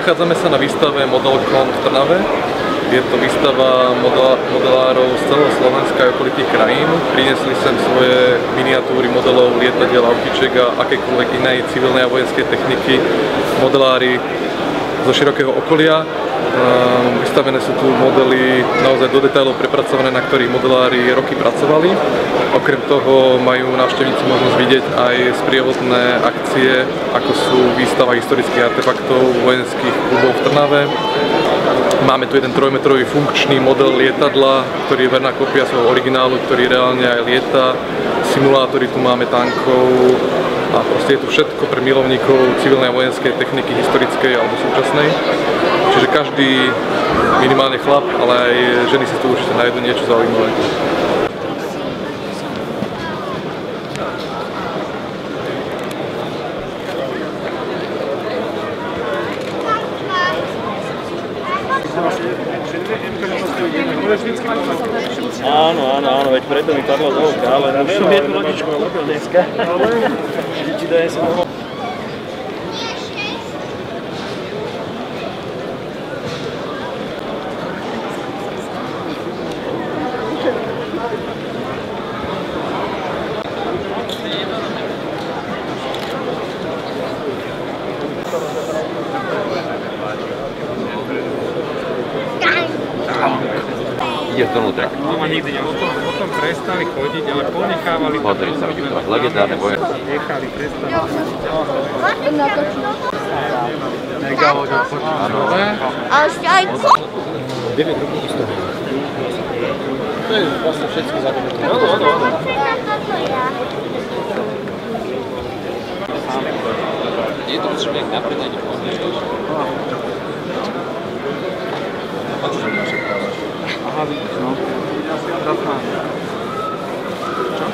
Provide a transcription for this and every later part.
Nachádzame sa na výstave Modelcon v Trnave. Je to výstava modelárov z celého Slovenska a okolitých krajín. Priniesli sem svoje miniatúry modelov lietadiel, autičiek a akékoľvek inej civilnej a vojenskej techniky modelári zo širokého okolia. Vystavené sú tu modely naozaj do detailov prepracované, na ktorých modelári roky pracovali. Okrem toho majú návštevníci možnosť vidieť aj sprievodné akcie, ako sú výstava historických artefaktov vojenských klubov v Trnave. Máme tu jeden 3-metrový funkčný model lietadla, ktorý je verná kópia svojho originálu, ktorý reálne aj lieta. Simulátory tu máme tankov a proste je tu všetko pre milovníkov civilnej a vojenskej techniky, historickej alebo súčasnej. Čiže každý, minimálne chlap, ale aj ženy si tu určite nájdu niečo zaujímavé. Áno, veď preto mi padlo z oka, ale už som jednu lodičku robil dneska. Že ti dajem sa mohol. Ideš donútra. Mama nikdy potom prestali chodiť, ale ponechávali... Pozri sa, vidíš to, legendárne boje. Nechali, prestali. Áno. A ešte aj 9 rokov to stojí. To je vlastne všetky zadobené. Je to potrebné jak napred aj nepozrieš. Aha, vidíš, no. Trafná. Čo?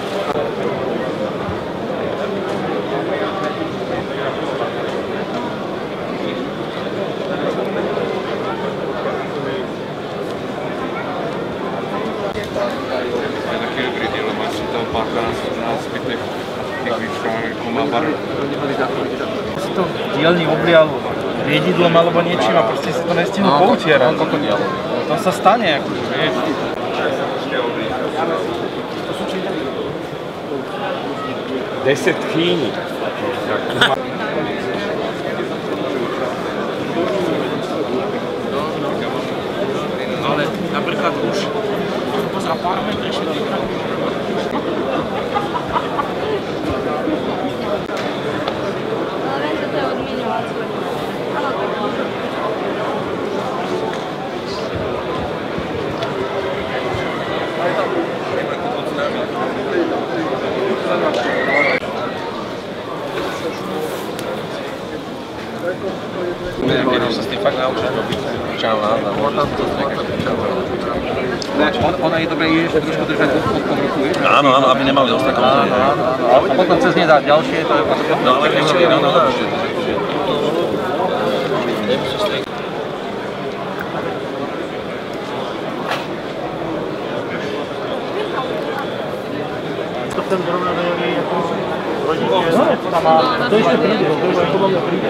Taký dobrý diel, máš si toho páka na zbytek tých výškách, ako má bar. Si to v dielni oblial riedidlom alebo niečím a proste si to nestihnú poutierať. To sa stane, akože, vieš. 10 chýni. Ale napríklad už za pár metrov ešte Ale viem, že to je odmienovacie. Keď sa s tým fakt naučíš robiť, čau nás a možno to ona je dobré ešte trošku držať pod ruku, vieš? Áno, aby nemali dostať konce. A potom cez ne dať ďalšie, to je potom... No ale nechceli, no. Ten zrovna dají jako rodiče, to ještě přijde, to podle mě přijde.